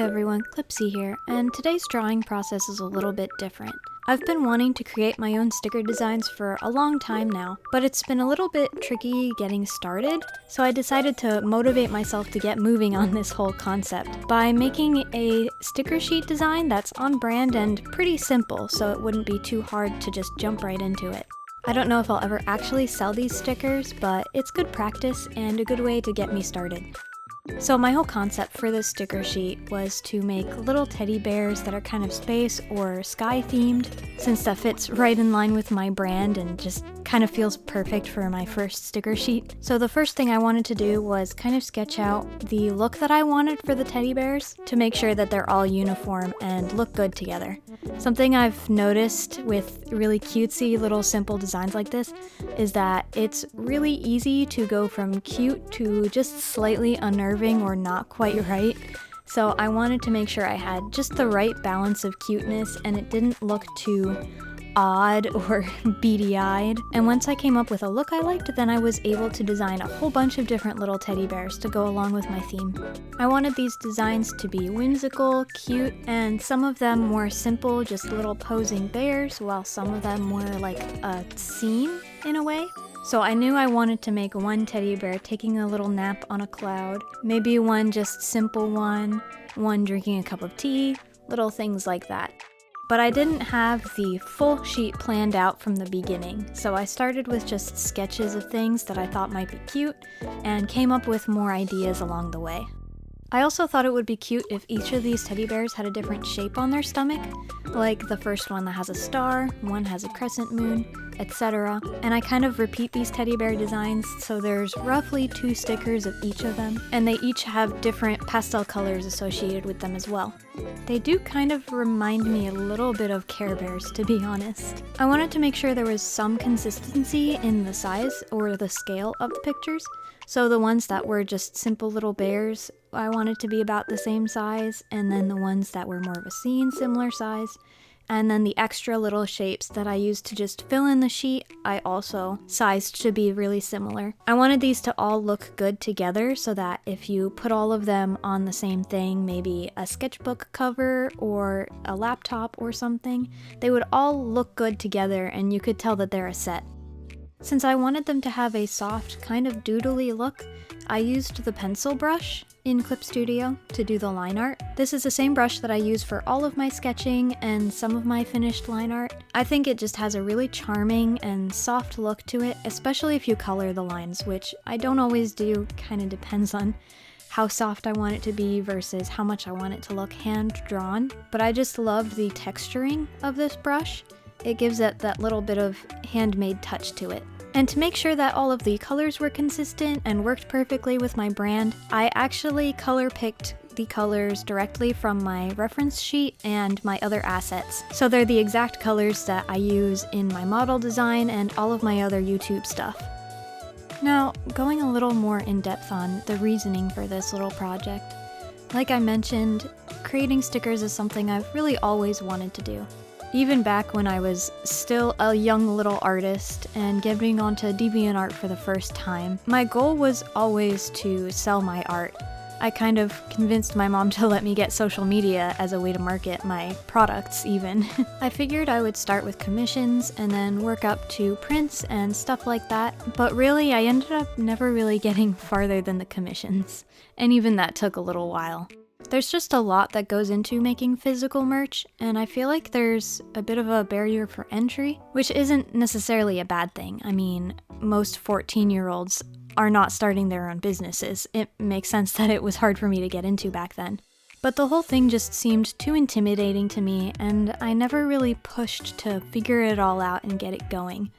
everyone, Clipsy here, and today's drawing process is a little bit different. I've been wanting to create my own sticker designs for a long time now, but it's been a little bit tricky getting started, so I decided to motivate myself to get moving on this whole concept by making a sticker sheet design that's on brand and pretty simple, so it wouldn't be too hard to just jump right into it. I don't know if I'll ever actually sell these stickers, but it's good practice and a good way to get me started. So my whole concept for this sticker sheet was to make little teddy bears that are kind of space or sky themed, since that fits right in line with my brand and just kind of feels perfect for my first sticker sheet. So the first thing I wanted to do was kind of sketch out the look that I wanted for the teddy bears to make sure that they're all uniform and look good together. Something I've noticed with really cutesy little simple designs like this is that it's really easy to go from cute to just slightly unnerving or not quite right. So I wanted to make sure I had just the right balance of cuteness and it didn't look too odd or beady-eyed. And once I came up with a look I liked, then I was able to design a whole bunch of different little teddy bears to go along with my theme. I wanted these designs to be whimsical, cute, and some of them more simple, just little posing bears, while some of them were like a scene in a way. So I knew I wanted to make one teddy bear taking a little nap on a cloud, maybe one just simple one drinking a cup of tea, little things like that. But I didn't have the full sheet planned out from the beginning, so I started with just sketches of things that I thought might be cute, and came up with more ideas along the way. I also thought it would be cute if each of these teddy bears had a different shape on their stomach, like the first one that has a star, one has a crescent moon, etc. And I kind of repeat these teddy bear designs, so there's roughly 2 stickers of each of them, and they each have different pastel colors associated with them as well. They do kind of remind me a little bit of Care Bears, to be honest. I wanted to make sure there was some consistency in the size or the scale of the pictures, so the ones that were just simple little bears, I wanted to be about the same size, and then the ones that were more of a scene, similar size. And then the extra little shapes that I used to just fill in the sheet, I also sized to be really similar. I wanted these to all look good together so that if you put all of them on the same thing, maybe a sketchbook cover or a laptop or something, they would all look good together and you could tell that they're a set. Since I wanted them to have a soft, kind of doodly look, I used the pencil brush in Clip Studio to do the line art. This is the same brush that I use for all of my sketching and some of my finished line art. I think it just has a really charming and soft look to it, especially if you color the lines, which I don't always do, kind of depends on how soft I want it to be versus how much I want it to look hand-drawn. But I just loved the texturing of this brush. It gives it that little bit of handmade touch to it. And to make sure that all of the colors were consistent and worked perfectly with my brand, I actually color picked the colors directly from my reference sheet and my other assets. So they're the exact colors that I use in my model design and all of my other YouTube stuff. Now, going a little more in depth on the reasoning for this little project. Like I mentioned, creating stickers is something I've really always wanted to do. Even back when I was still a young little artist and getting onto DeviantArt for the first time, my goal was always to sell my art. I kind of convinced my mom to let me get social media as a way to market my products even. I figured I would start with commissions and then work up to prints and stuff like that, but really I ended up never really getting farther than the commissions, and even that took a little while. There's just a lot that goes into making physical merch, and I feel like there's a bit of a barrier for entry, which isn't necessarily a bad thing. I mean, most 14-year-olds are not starting their own businesses. It makes sense that it was hard for me to get into back then. But the whole thing just seemed too intimidating to me, and I never really pushed to figure it all out and get it going.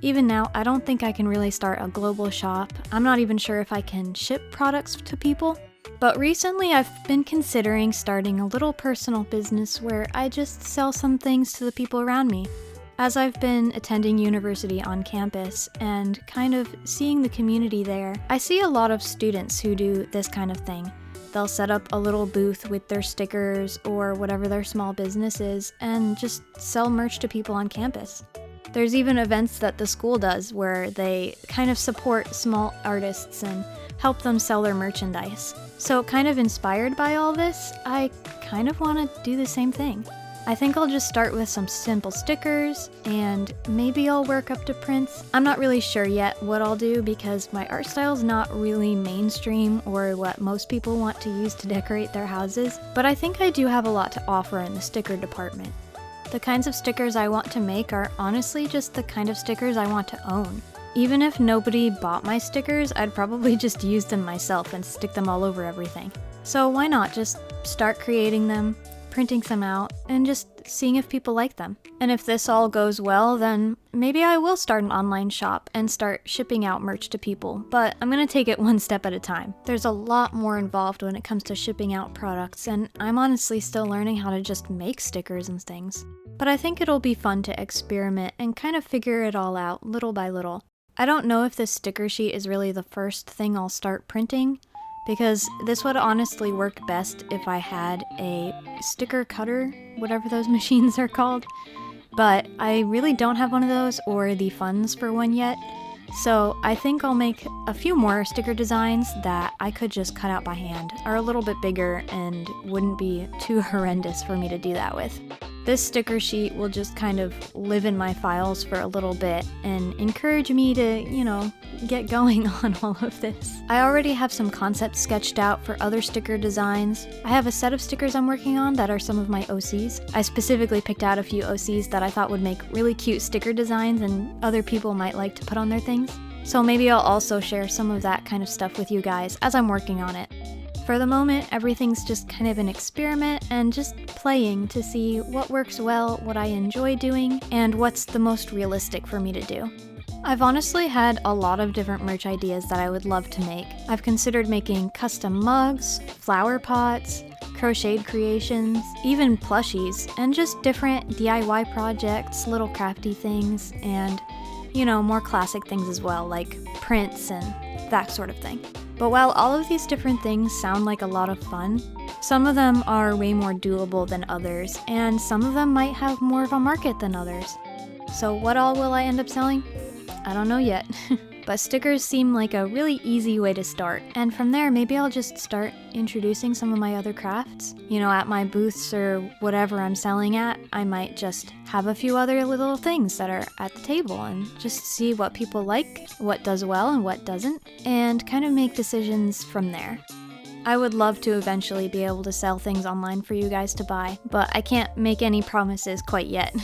Even now, I don't think I can really start a global shop. I'm not even sure if I can ship products to people. But recently I've been considering starting a little personal business where I just sell some things to the people around me. As I've been attending university on campus and kind of seeing the community there, I see a lot of students who do this kind of thing. They'll set up a little booth with their stickers or whatever their small business is and just sell merch to people on campus. There's even events that the school does where they kind of support small artists and help them sell their merchandise. So kind of inspired by all this, I kind of want to do the same thing. I think I'll just start with some simple stickers, and maybe I'll work up to prints. I'm not really sure yet what I'll do because my art style's not really mainstream or what most people want to use to decorate their houses, but I think I do have a lot to offer in the sticker department. The kinds of stickers I want to make are honestly just the kind of stickers I want to own. Even if nobody bought my stickers, I'd probably just use them myself and stick them all over everything. So why not just start creating them, printing some out, and just seeing if people like them. And if this all goes well, then maybe I will start an online shop and start shipping out merch to people, but I'm gonna take it one step at a time. There's a lot more involved when it comes to shipping out products, and I'm honestly still learning how to just make stickers and things. But I think it'll be fun to experiment and kind of figure it all out little by little. I don't know if this sticker sheet is really the first thing I'll start printing, because this would honestly work best if I had a sticker cutter, whatever those machines are called, but I really don't have one of those or the funds for one yet, so I think I'll make a few more sticker designs that I could just cut out by hand, are a little bit bigger and wouldn't be too horrendous for me to do that with. This sticker sheet will just kind of live in my files for a little bit and encourage me to, get going on all of this. I already have some concepts sketched out for other sticker designs. I have a set of stickers I'm working on that are some of my OCs. I specifically picked out a few OCs that I thought would make really cute sticker designs and other people might like to put on their things. So maybe I'll also share some of that kind of stuff with you guys as I'm working on it. For the moment, everything's just kind of an experiment and just playing to see what works well, what I enjoy doing, and what's the most realistic for me to do. I've honestly had a lot of different merch ideas that I would love to make. I've considered making custom mugs, flower pots, crocheted creations, even plushies, and just different DIY projects, little crafty things, and, more classic things as well, like prints and that sort of thing. But while all of these different things sound like a lot of fun, some of them are way more doable than others, and some of them might have more of a market than others. So what all will I end up selling? I don't know yet. But stickers seem like a really easy way to start, and from there maybe I'll just start introducing some of my other crafts. At my booths or whatever I'm selling at, I might just have a few other little things that are at the table and just see what people like, what does well and what doesn't, and kind of make decisions from there. I would love to eventually be able to sell things online for you guys to buy, but I can't make any promises quite yet.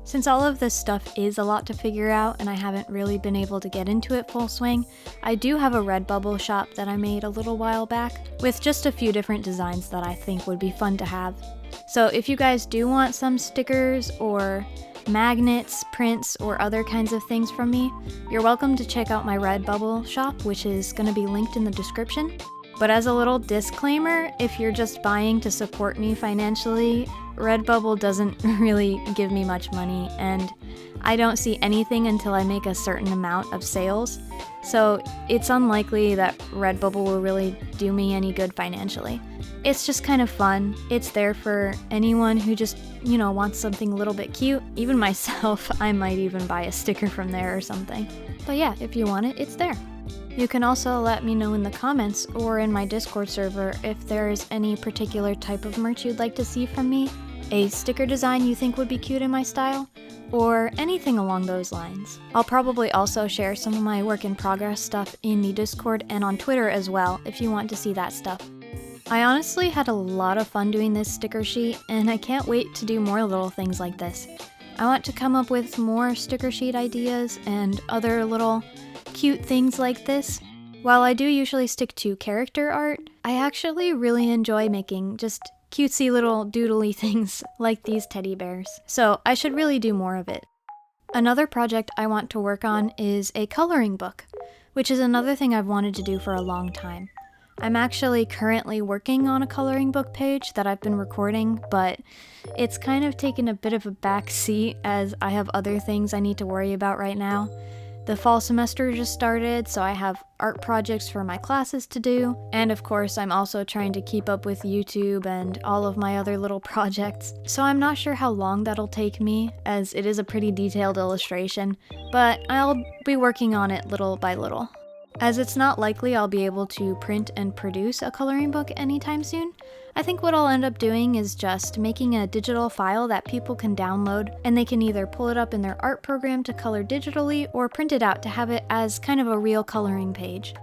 Since all of this stuff is a lot to figure out and I haven't really been able to get into it full swing, I do have a Redbubble shop that I made a little while back with just a few different designs that I think would be fun to have. So if you guys do want some stickers or magnets, prints, or other kinds of things from me, you're welcome to check out my Redbubble shop, which is going to be linked in the description. But as a little disclaimer, if you're just buying to support me financially, Redbubble doesn't really give me much money, and I don't see anything until I make a certain amount of sales, so it's unlikely that Redbubble will really do me any good financially. It's just kind of fun. It's there for anyone who just, wants something a little bit cute. Even myself, I might even buy a sticker from there or something. But yeah, if you want it, it's there. You can also let me know in the comments or in my Discord server if there's any particular type of merch you'd like to see from me, a sticker design you think would be cute in my style, or anything along those lines. I'll probably also share some of my work in progress stuff in the Discord and on Twitter as well if you want to see that stuff. I honestly had a lot of fun doing this sticker sheet, and I can't wait to do more little things like this. I want to come up with more sticker sheet ideas and other little cute things like this. While I do usually stick to character art, I actually really enjoy making just cutesy little doodly things like these teddy bears, so I should really do more of it. Another project I want to work on is a coloring book, which is another thing I've wanted to do for a long time. I'm actually currently working on a coloring book page that I've been recording, but it's kind of taken a bit of a back seat as I have other things I need to worry about right now. The fall semester just started, so I have art projects for my classes to do, and of course I'm also trying to keep up with YouTube and all of my other little projects, so I'm not sure how long that'll take me, as it is a pretty detailed illustration, but I'll be working on it little by little. As it's not likely I'll be able to print and produce a coloring book anytime soon, I think what I'll end up doing is just making a digital file that people can download, and they can either pull it up in their art program to color digitally or print it out to have it as kind of a real coloring page.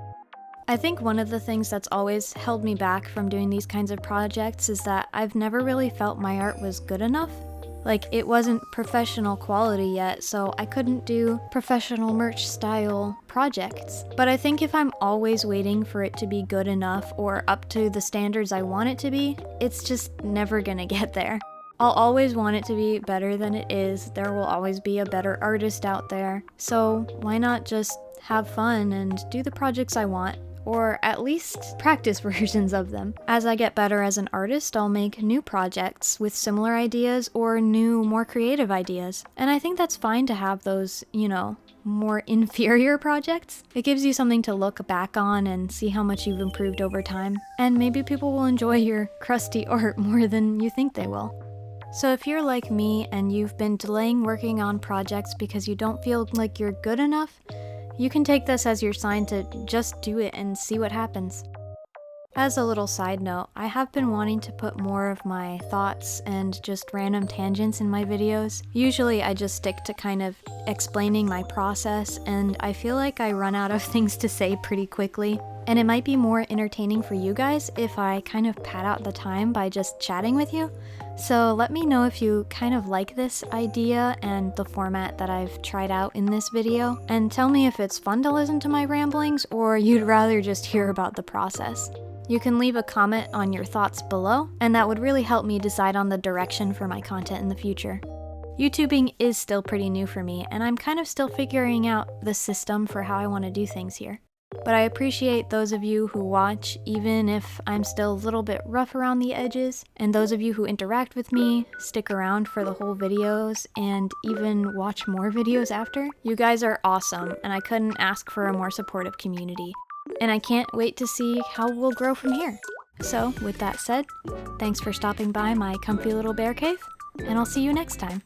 I think one of the things that's always held me back from doing these kinds of projects is that I've never really felt my art was good enough. Like, it wasn't professional quality yet, so I couldn't do professional merch style projects. But I think if I'm always waiting for it to be good enough or up to the standards I want it to be, it's just never gonna get there. I'll always want it to be better than it is. There will always be a better artist out there. So why not just have fun and do the projects I want? Or at least practice versions of them. As I get better as an artist, I'll make new projects with similar ideas or new, more creative ideas. And I think that's fine to have those, more inferior projects. It gives you something to look back on and see how much you've improved over time. And maybe people will enjoy your crusty art more than you think they will. So if you're like me and you've been delaying working on projects because you don't feel like you're good enough, you can take this as your sign to just do it and see what happens. As a little side note, I have been wanting to put more of my thoughts and just random tangents in my videos. Usually I just stick to kind of explaining my process, and I feel like I run out of things to say pretty quickly. And it might be more entertaining for you guys if I kind of pad out the time by just chatting with you. So let me know if you kind of like this idea and the format that I've tried out in this video, and tell me if it's fun to listen to my ramblings or you'd rather just hear about the process. You can leave a comment on your thoughts below, and that would really help me decide on the direction for my content in the future. YouTubing is still pretty new for me, and I'm kind of still figuring out the system for how I want to do things here. But I appreciate those of you who watch, even if I'm still a little bit rough around the edges, and those of you who interact with me, stick around for the whole videos, and even watch more videos after. You guys are awesome, and I couldn't ask for a more supportive community. And I can't wait to see how we'll grow from here. So, with that said, thanks for stopping by my comfy little bear cave, and I'll see you next time.